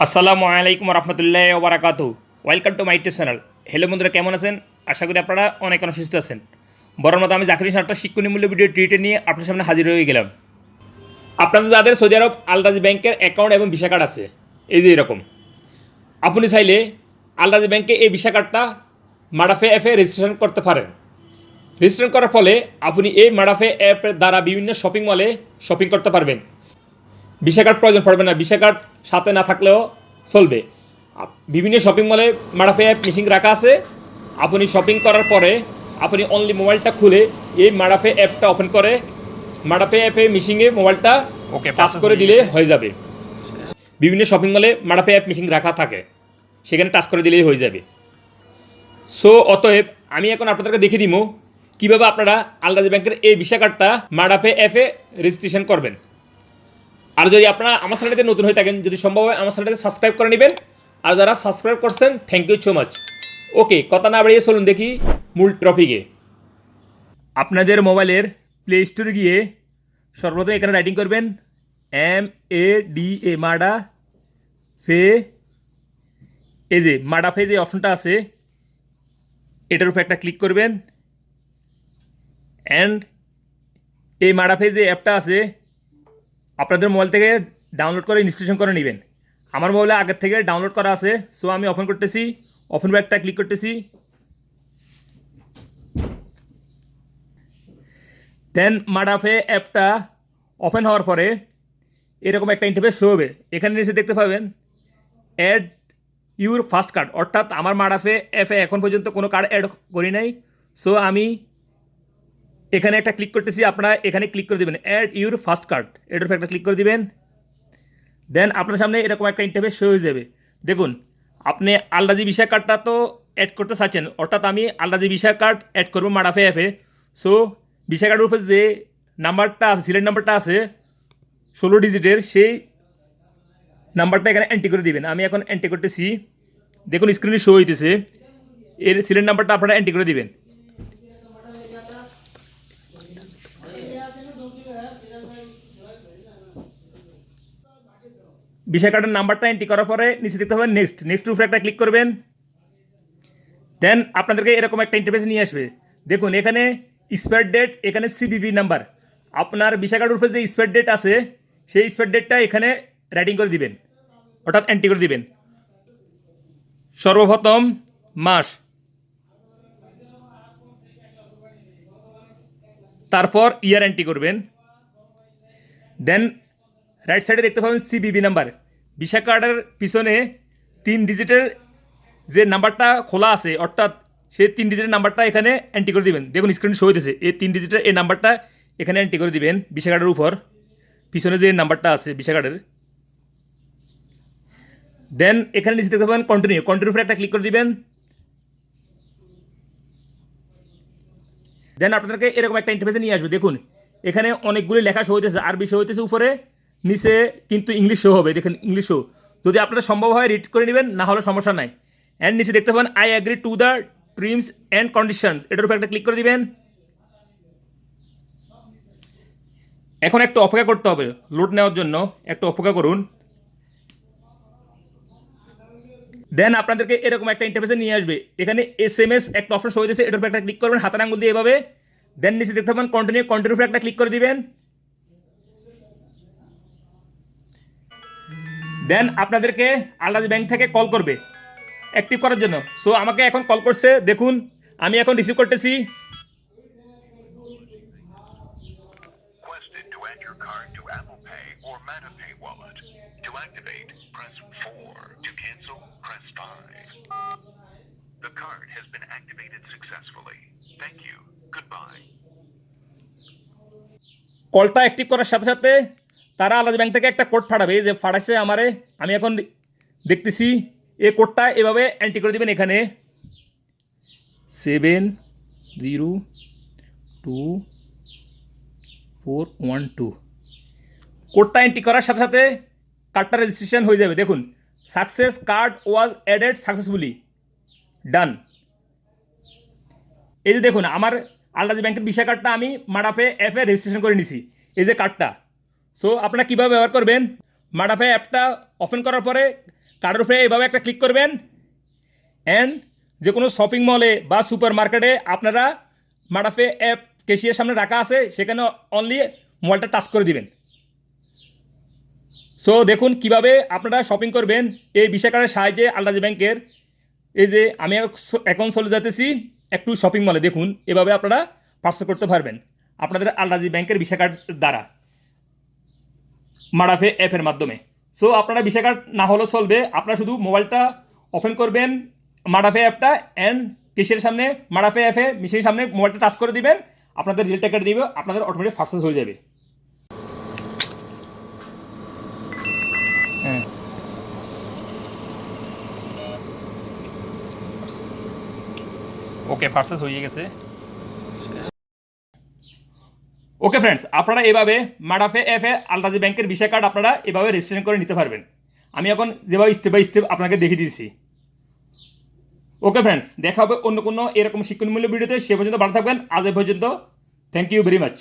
আসসালামু আলাইকুম রহমতুল্লাহ ওবরাকাতু। Welcome to my YouTube channel. Hello বন্ধুরা, কেমন আছেন? আশা করি আপনারা অনেক সুস্থ আছেন। বড় মতো আমি জাকির একটা শিক্ষণীমূল্য ভিডিও ট্রিটে নিয়ে আপনার সামনে হাজির হয়ে গেলাম। আপনাদের যাদের সৌদি আরব আল রাজি ব্যাংকের অ্যাকাউন্ট এবং ভিসা কার্ড আছে, এই যে এরকম, আপনি চাইলে আল রাজি ব্যাংকে এই ভিসা কার্ডটা মাডা পে অ্যাপে রেজিস্ট্রেশন করতে পারেন। রেজিস্ট্রেশন করার ফলে আপনি এই মাডা পে অ্যাপের দ্বারা বিভিন্ন শপিং মলে শপিং করতে পারবেন। ভিসা কার্ড প্রয়োজন পড়বে না, ভিসা কার্ড সাথে না থাকলেও চলবে। বিভিন্ন শপিং মলে মাডা পে অ্যাপ মেশিন রাখা আছে। আপনি শপিং করার পরে আপনি অনলি মোবাইলটা খুলে এই মাডা পে অ্যাপটা ওপেন করে মাডা পে অ্যাপে মেশিনে মোবাইলটা টাচ করে দিলে হয়ে যাবে। বিভিন্ন শপিং মলে মাডা পে অ্যাপ মেশিন রাখা থাকে, সেখানে টাচ করে দিলেই হয়ে যাবে। সো অতএব আমি এখন আপনাদেরকে দেখিয়ে দিব কীভাবে আপনারা আল রাজি ব্যাংকের এই ভিসা কার্ডটা মাডা পে অ্যাপে রেজিস্ট্রেশন করবেন। আর যদি আপনারা আমার চ্যানেলটিতে নতুন হয়ে থাকেন, যদি সম্ভব হয় আমার চ্যানেলটিতে সাবস্ক্রাইব করে নেবেন। আর যারা সাবস্ক্রাইব করছেন, থ্যাংক ইউ সো মাচ। ওকে, কথা না বাড়িয়ে চলুন দেখি মূল টপিকে। আপনাদের মোবাইলের প্লে স্টোরে গিয়ে সর্বপ্রথম এখানে রাইটিং করবেন MADA মাডা পে। এই যে মাডা পে যে অপশনটা আছে, এটার উপর একটা ক্লিক করবেন। অ্যান্ড এই মাডা পে যে অ্যাপটা আছে আপনাদের মোবাইল থেকে ডাউনলোড করে ইনস্টলেশন করে নেবেন। আমার মোবাইলে আগের থেকে ডাউনলোড করা আছে, সো আমি ওপেন করতেছি। ওপেন ব্যাকটা ক্লিক করতেছি। দেন মাডা পে অ্যাপটা ওপেন হওয়ার পরে এরকম একটা ইন্টারফেস শো হবে। এখানে নিচে দেখতে পাবেন অ্যাড ইউর ফার্স্ট কার্ড, অর্থাৎ আমার মাডা পে অ্যাপে এখন পর্যন্ত কোনো কার্ড অ্যাড করি নাই। সো আমি এখানে একটা ক্লিক করতেছি। আপনারা এখানে ক্লিক করে দেবেন অ্যাড ইউর ফার্স্ট কার্ড, এটার উপর একটা ক্লিক করে দিবেন। দেন আপনার সামনে এরকম একটা ইন্টারফেস শো হয়ে যাবে। দেখুন, আপনি আল রাজি ভিসা কার্ডটা তো অ্যাড করতে চাচ্ছেন, অর্থাৎ আমি আল রাজি ভিসা কার্ড অ্যাড করবো মাডা পে অ্যাপে। সো ভিসা কার্ডের উপরে যে নাম্বারটা আছে, সিরিয়াল নাম্বারটা আছে 16 ডিজিটের, সেই নাম্বারটা এখানে এন্ট্রি করে দিবেন। আমি এখন এন্ট্রি করতেছি। দেখুন স্ক্রিনে শো হইতেছে, এর সিরিয়াল নাম্বারটা আপনারা এন্ট্রি করে দিবেন। ভিসা কার্ডের নাম্বারটা এন্ট্রি করার পরে নিচে দেখতে পাবেন নেক্সট উপরে একটা ক্লিক করবেন। দেন আপনাদেরকে এরকম একটা ইন্টারফেস নিয়ে আসবে। দেখুন এখানে এক্সপায়ার ডেট, এখানে CVV নাম্বার। আপনার ভিসা কার্ডের উপরে যে এক্সপায়ার ডেট আছে, সেই এক্সপায়ার ডেটটা এখানে রাইটিং করে দিবেন, অর্থাৎ এন্ট্রি করে দিবেন। সর্বপ্রথম মাস, তারপর ইয়ার এন্ট্রি করবেন। দেন রাইট সাইডে দেখতে পাবেন CVV নাম্বার। ভিসা কার্ডের পিছনে 3 ডিজিটের যে নাম্বারটা খোলা আছে, অর্থাৎ সেই 3 ডিজিটের নাম্বারটা এখানে এন্ট্রি করে দিবেন। দেখুন স্ক্রিনে শো হইতেছে, এই 3 ডিজিটের এই নাম্বারটা এখানে এন্ট্রি করে দিবেন ভিসা কার্ডের উপর, পিছনে যে নাম্বারটা আছে ভিসা কার্ডের। দেন এখানে নিচে দেখতে পাবেন কন্টিনিউর উপরে একটা ক্লিক করে দিবেন। দেন আপনাদেরকে এরকম একটা ইন্টারফেসে নিয়ে আসবে। দেখুন এখানে অনেকগুলি লেখা শো হইতেছে, আরবি শো হইতেছে উপরে, নিচে কিন্তু ইংলিশ শো হবে। দেখেন ইংলিশ শো, যদি আপনাদের সম্ভব হয় রিড করে নেবেন, না হলে সমস্যা নাই। অ্যান্ড নিচে দেখতে পাবেন I agree to the terms and conditions, এটার উপর একটা ক্লিক করে দিবেন। এখন একটু অপেক্ষা করতে হবে লোড নেওয়ার জন্য, একটু অপেক্ষা করুন। দেন আপনাদেরকে এরকম একটা ইন্টারফেসে নিয়ে আসবে। এখানে SMS একটা অপশন শো হইতেছে, এটার উপর একটা ক্লিক করবেন হাতের আঙুল দিয়ে এভাবে। দেন নিচে দেখতে পাবেন কন্টিনিউর উপর একটা ক্লিক করে দিবেন। দেন আপনাদেরকে আল রাজি ব্যাংক থেকে কল করবে অ্যাক্টিভ করার জন্য। সো আমাকে এখন কল করছে, দেখুন আমি এখন রিসিভ করতেছি। Requested to add your card to Apple Pay or Mada Pay wallet. To activate, press 4. To cancel, press 5. The card has been activated successfully. Thank you. Goodbye. কলটা অ্যাক্টিভ করার সাথে সাথে তারা আল রাজি ব্যাংক থেকে একটা কোড ফাটাবে, যে ফাটাইছে আমারে। আমি এখন দেখতেছি এই কোডটা এভাবে এন্ট্রি করে দেবেন এখানে 702412। কোডটা এন্ট্রি করার সাথে সাথে কার্ডটা রেজিস্ট্রেশন হয়ে যাবে। দেখুন success, card was added successfully, done. এই যে দেখুন আমার আল রাজি ব্যাংকের ভিসা কার্ডটা আমি মাডা পে অ্যাপে রেজিস্ট্রেশন করে নিছি, এই যে কার্ডটা। সো আপনারা কীভাবে ব্যবহার করবেন, মাডা পে অ্যাপটা ওপেন করার পরে কার্ডের উপরে এভাবে একটা ক্লিক করবেন অ্যান্ড যে কোনো শপিং মলে বা সুপার মার্কেটে আপনারা মাডা পে অ্যাপ ক্যাশিয়ার সামনে রাখা আছে, সেখানে অনলি মোবাইলটা টাচ করে দিবেন। সো দেখুন কিভাবে আপনারা শপিং করবেন এই ভিসা কার্ডের সাহায্যে আল রাজি ব্যাংকের। এই যে আমি এখন চলে যেতেছি একটু শপিং মলে, দেখুন এভাবে আপনারা পার্সেল করতে পারবেন আপনাদের আল রাজি ব্যাংকের ভিসা কার্ড দ্বারা মাডা পে অ্যাপের মাধ্যমে। সো আপনারা ভিসা কার্ড না হলেও চলবে, আপনারা শুধু মোবাইলটা ওপেন করবেন মাডা পে অ্যাপটা অ্যান্ড কেসের সামনে মাডা পে অ্যাপে মেশিনের সামনে মোবাইলটা টাচ করে দিবেন, আপনাদের রিয়েল টাকা দিবে, আপনাদের অটোমেটিক সাকসেস হয়ে যাবে। হ্যাঁ, ওকে পার্সেস হয়ে গেছে। ওকে ফ্রেন্ডস, আপনারা এভাবে মাডা পে অ্যাপে আল রাজি ব্যাংকের ভিসা কার্ড আপনারা এভাবে রেজিস্ট্রেশন করে নিতে পারবেন। আমি এখন যেভাবে স্টেপ বাই স্টেপ আপনাকে দেখিয়ে দিয়েছি। ওকে ফ্রেন্ডস, দেখা হবে অন্য কোনো এরকম শিক্ষণমূলক ভিডিওতে। সে পর্যন্ত ভালো থাকবেন। আজ এ পর্যন্ত, থ্যাংক ইউ ভেরি মাচ।